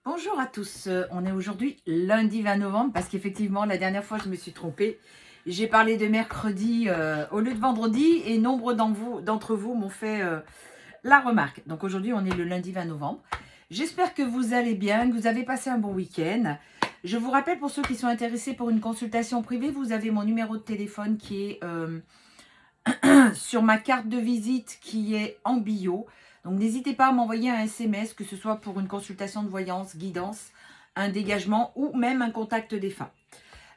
Bonjour à tous, on est aujourd'hui lundi 20 novembre parce qu'effectivement la dernière fois je me suis trompée. J'ai parlé de mercredi au lieu de vendredi et nombre d'entre vous m'ont fait la remarque. Donc aujourd'hui on est le lundi 20 novembre. J'espère que vous allez bien, que vous avez passé un bon week-end. Je vous rappelle pour ceux qui sont intéressés pour une consultation privée, vous avez mon numéro de téléphone qui est sur ma carte de visite qui est en bio. Donc n'hésitez pas à m'envoyer un SMS, que ce soit pour une consultation de voyance, guidance, un dégagement ou même un contact des femmes.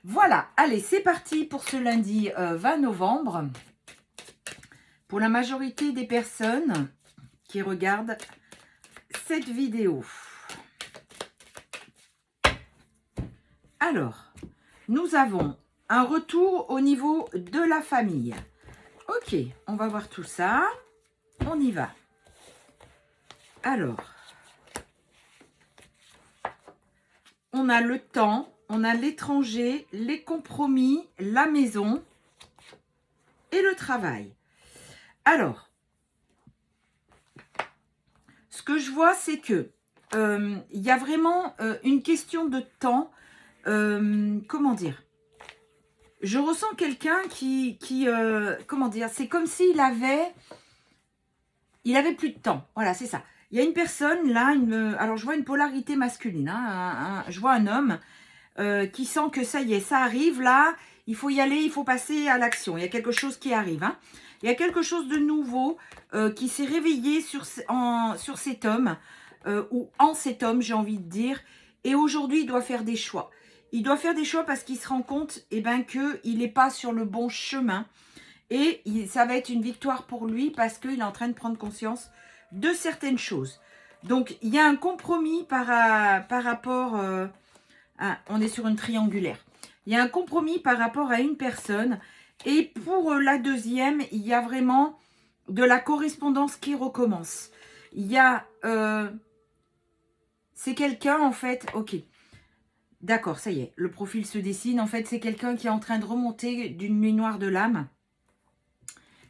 Voilà, allez, c'est parti pour ce lundi 20 novembre. Pour la majorité des personnes qui regardent cette vidéo. Alors, nous avons un retour au niveau de la famille. Ok, on va voir tout ça. On y va. Alors, on a le temps, on a l'étranger, les compromis, la maison et le travail. Alors, ce que je vois, c'est que il y a vraiment une question de temps. Comment dire? Je ressens quelqu'un qui comment dire? C'est comme s'il avait plus de temps. Voilà, c'est ça. Il y a une personne là, alors je vois une polarité masculine. Hein, je vois un homme qui sent que ça y est, ça arrive là, il faut y aller, il faut passer à l'action. Il y a quelque chose qui arrive. Hein. Il y a quelque chose de nouveau qui s'est réveillé sur cet homme, ou en cet homme, j'ai envie de dire. Et aujourd'hui, il doit faire des choix. Il doit faire des choix parce qu'il se rend compte qu'il n'est pas sur le bon chemin. Et ça va être une victoire pour lui parce qu'il est en train de prendre conscience de certaines choses. Donc, il y a un compromis par rapport... on est sur une triangulaire. Il y a un compromis par rapport à une personne. Et pour la deuxième, il y a vraiment de la correspondance qui recommence. Il y a... c'est quelqu'un, en fait... Ok. D'accord, ça y est. Le profil se dessine. En fait, c'est quelqu'un qui est en train de remonter d'une nuit noire de l'âme,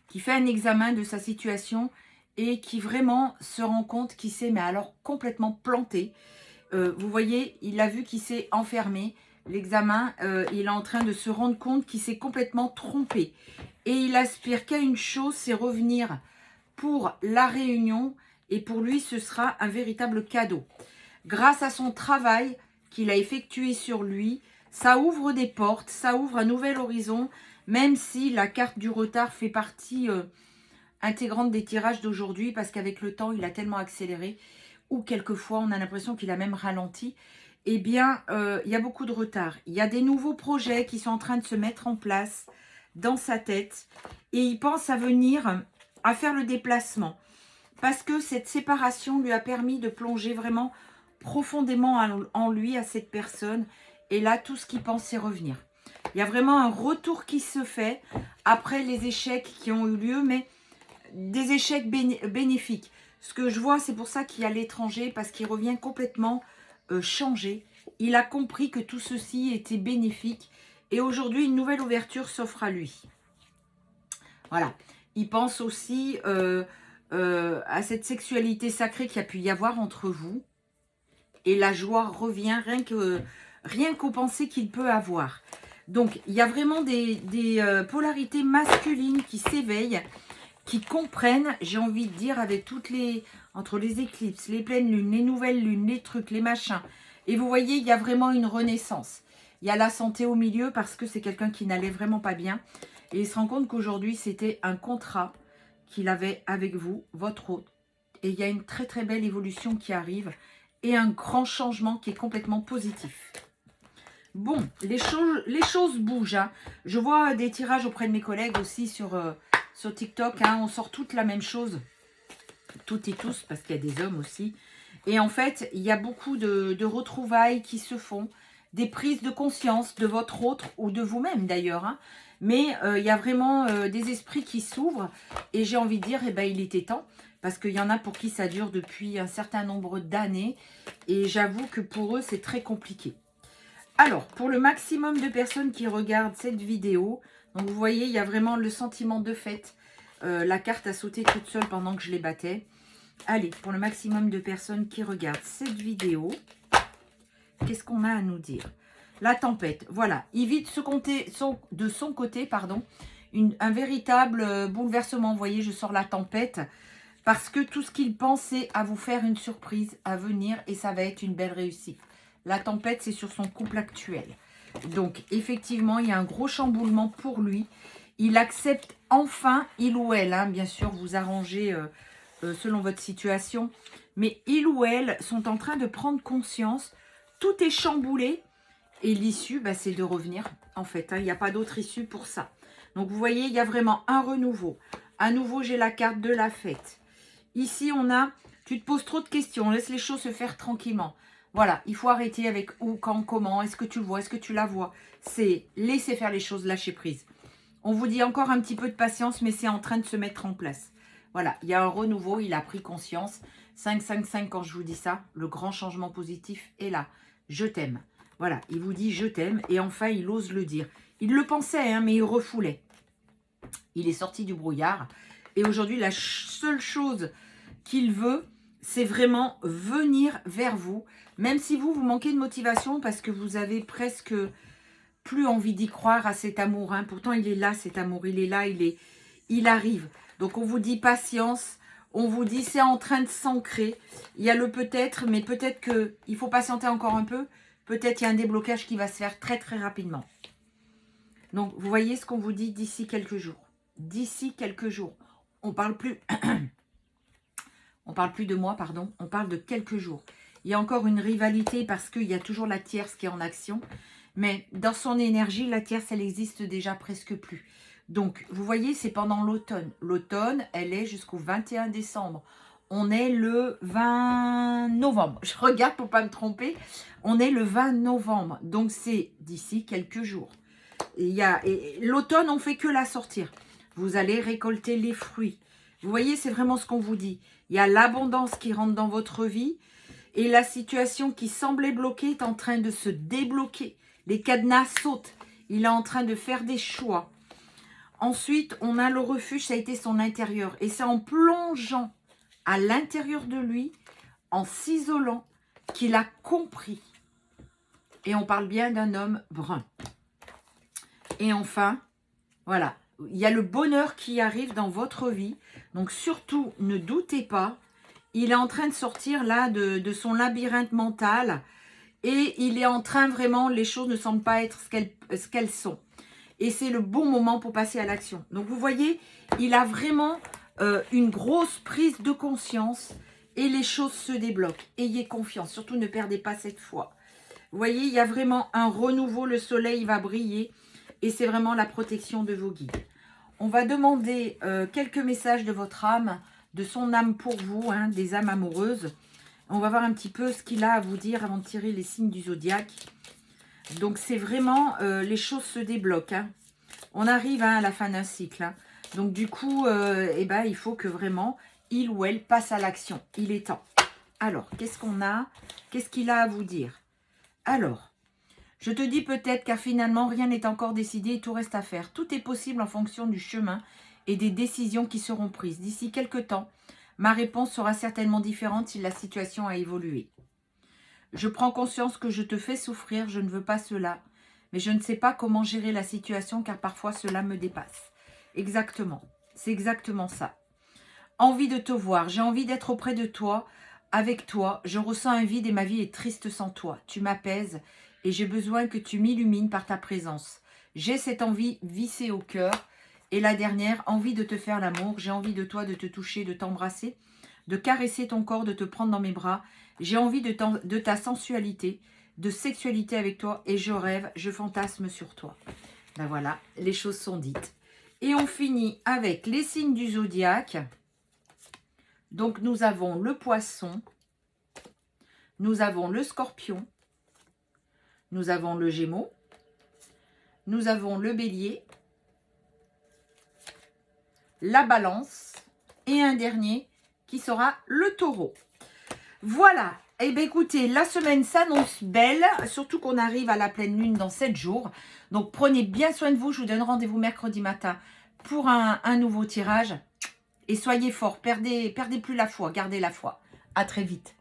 qui fait un examen de sa situation et qui vraiment se rend compte qu'il s'est, mais alors, complètement planté. Vous voyez, il a vu qu'il s'est enfermé. L'examen, il est en train de se rendre compte qu'il s'est complètement trompé. Et il aspire qu'à une chose, c'est revenir pour la réunion. Et pour lui, ce sera un véritable cadeau. Grâce à son travail qu'il a effectué sur lui, ça ouvre des portes, ça ouvre un nouvel horizon, même si la carte du retard fait partie intégrante des tirages d'aujourd'hui, parce qu'avec le temps, il a tellement accéléré, ou quelquefois, on a l'impression qu'il a même ralenti. Eh bien, il y a beaucoup de retard. Il y a des nouveaux projets qui sont en train de se mettre en place dans sa tête, et il pense à venir, à faire le déplacement, parce que cette séparation lui a permis de plonger vraiment profondément en lui, à cette personne. Et là, tout ce qu'il pense, c'est revenir. Il y a vraiment un retour qui se fait après les échecs qui ont eu lieu, mais des échecs bénéfiques. Ce que je vois, c'est pour ça qu'il y a l'étranger, parce qu'il revient complètement changé. Il a compris que tout ceci était bénéfique. Et aujourd'hui, une nouvelle ouverture s'offre à lui. Voilà. Il pense aussi à cette sexualité sacrée qu'il y a pu y avoir entre vous. Et la joie revient rien qu'aux pensées qu'il peut avoir. Donc, il y a vraiment des polarités masculines qui s'éveillent, qui comprennent, j'ai envie de dire, avec entre les éclipses, les pleines lunes, les nouvelles lunes, les trucs, les machins. Et vous voyez, il y a vraiment une renaissance. Il y a la santé au milieu parce que c'est quelqu'un qui n'allait vraiment pas bien. Et il se rend compte qu'aujourd'hui, c'était un contrat qu'il avait avec vous, votre hôte. Et il y a une très très belle évolution qui arrive et un grand changement qui est complètement positif. Bon, les choses bougent. Hein. Je vois des tirages auprès de mes collègues aussi sur TikTok. Hein. On sort toutes la même chose. Toutes et tous, parce qu'il y a des hommes aussi. Et en fait, il y a beaucoup de retrouvailles qui se font. Des prises de conscience de votre autre ou de vous-même d'ailleurs. Hein. Mais il y a vraiment des esprits qui s'ouvrent. Et j'ai envie de dire, eh ben, il était temps. Parce qu'il y en a pour qui ça dure depuis un certain nombre d'années. Et j'avoue que pour eux, c'est très compliqué. Alors, pour le maximum de personnes qui regardent cette vidéo, donc vous voyez, il y a vraiment le sentiment de fête. La carte a sauté toute seule pendant que je les battais. Allez, pour le maximum de personnes qui regardent cette vidéo, qu'est-ce qu'on a à nous dire? La tempête, voilà. Il vit de son côté, pardon, un véritable bouleversement. Vous voyez, je sors la tempête. Parce que tout ce qu'il pense, c'est à vous faire une surprise à venir. Et ça va être une belle réussite. La tempête, c'est sur son couple actuel. Donc, effectivement, il y a un gros chamboulement pour lui. Il accepte enfin, il ou elle, hein, bien sûr, vous arrangez selon votre situation. Mais il ou elle sont en train de prendre conscience. Tout est chamboulé. Et l'issue, bah, c'est de revenir, en fait. Hein, il n'y a pas d'autre issue pour ça. Donc, vous voyez, il y a vraiment un renouveau. À nouveau, j'ai la carte de la fête. Ici, on a, tu te poses trop de questions. Laisse les choses se faire tranquillement. Voilà, il faut arrêter avec où, quand, comment. Est-ce que tu le vois? Est-ce que tu la vois? C'est laisser faire les choses, lâcher prise. On vous dit encore un petit peu de patience, mais c'est en train de se mettre en place. Voilà, il y a un renouveau, il a pris conscience. 5, 5, 5, quand je vous dis ça, le grand changement positif est là. Je t'aime. Voilà, il vous dit « je t'aime » et enfin, il ose le dire. Il le pensait, hein, mais il refoulait. Il est sorti du brouillard. Et aujourd'hui, la seule chose qu'il veut, c'est vraiment venir vers vous. Même si vous manquez de motivation parce que vous avez presque plus envie d'y croire à cet amour. Hein. Pourtant, il est là, cet amour. Il est là, il arrive. Donc, on vous dit patience. On vous dit c'est en train de s'ancrer. Il y a le peut-être, mais peut-être qu'il faut patienter encore un peu. Peut-être il y a un déblocage qui va se faire très très rapidement. Donc, vous voyez ce qu'on vous dit d'ici quelques jours. D'ici quelques jours. On parle plus... on parle plus de mois, pardon. On parle de quelques jours. Il y a encore une rivalité parce qu'il y a toujours la tierce qui est en action. Mais dans son énergie, la tierce, elle existe déjà presque plus. Donc, vous voyez, c'est pendant l'automne. L'automne, elle est jusqu'au 21 décembre. On est le 20 novembre. Je regarde pour ne pas me tromper. On est le 20 novembre. Donc, c'est d'ici quelques jours. L'automne, on ne fait que la sortir. Vous allez récolter les fruits. Vous voyez, c'est vraiment ce qu'on vous dit. Il y a l'abondance qui rentre dans votre vie. Et la situation qui semblait bloquée est en train de se débloquer. Les cadenas sautent. Il est en train de faire des choix. Ensuite, on a le refuge, ça a été son intérieur. Et c'est en plongeant à l'intérieur de lui, en s'isolant, qu'il a compris. Et on parle bien d'un homme brun. Et enfin, voilà, il y a le bonheur qui arrive dans votre vie. Donc surtout, ne doutez pas. Il est en train de sortir là de son labyrinthe mental. Et il est en train vraiment, les choses ne semblent pas être ce qu'elles sont. Et c'est le bon moment pour passer à l'action. Donc vous voyez, il a vraiment une grosse prise de conscience et les choses se débloquent. Ayez confiance, surtout ne perdez pas cette foi. Vous voyez, il y a vraiment un renouveau, le soleil va briller et c'est vraiment la protection de vos guides. On va demander quelques messages de votre âme, de son âme pour vous, hein, des âmes amoureuses. On va voir un petit peu ce qu'il a à vous dire avant de tirer les signes du zodiaque. Donc, c'est vraiment, les choses se débloquent. Hein. On arrive à la fin d'un cycle. Hein. Donc, du coup, il faut que vraiment, il ou elle passe à l'action. Il est temps. Alors, qu'est-ce qu'on a? Qu'est-ce qu'il a à vous dire? Alors, je te dis peut-être car finalement, rien n'est encore décidé et tout reste à faire. Tout est possible en fonction du chemin et des décisions qui seront prises. D'ici quelques temps, ma réponse sera certainement différente si la situation a évolué. Je prends conscience que je te fais souffrir, je ne veux pas cela. Mais je ne sais pas comment gérer la situation car parfois cela me dépasse. Exactement, c'est exactement ça. Envie de te voir, j'ai envie d'être auprès de toi, avec toi. Je ressens un vide et ma vie est triste sans toi. Tu m'apaises et j'ai besoin que tu m'illumines par ta présence. J'ai cette envie vissée au cœur. Et la dernière, envie de te faire l'amour. J'ai envie de toi, de te toucher, de t'embrasser, de caresser ton corps, de te prendre dans mes bras. J'ai envie de ta sensualité, de sexualité avec toi et je rêve, je fantasme sur toi. Ben voilà, les choses sont dites. Et on finit avec les signes du zodiaque. Donc nous avons le poisson, nous avons le scorpion, nous avons le gémeaux, nous avons le bélier, la balance et un dernier qui sera le taureau. Voilà, eh bien écoutez, la semaine s'annonce belle, surtout qu'on arrive à la pleine lune dans 7 jours. Donc prenez bien soin de vous, je vous donne rendez-vous mercredi matin pour un nouveau tirage. Et soyez forts, perdez plus la foi, gardez la foi. À très vite.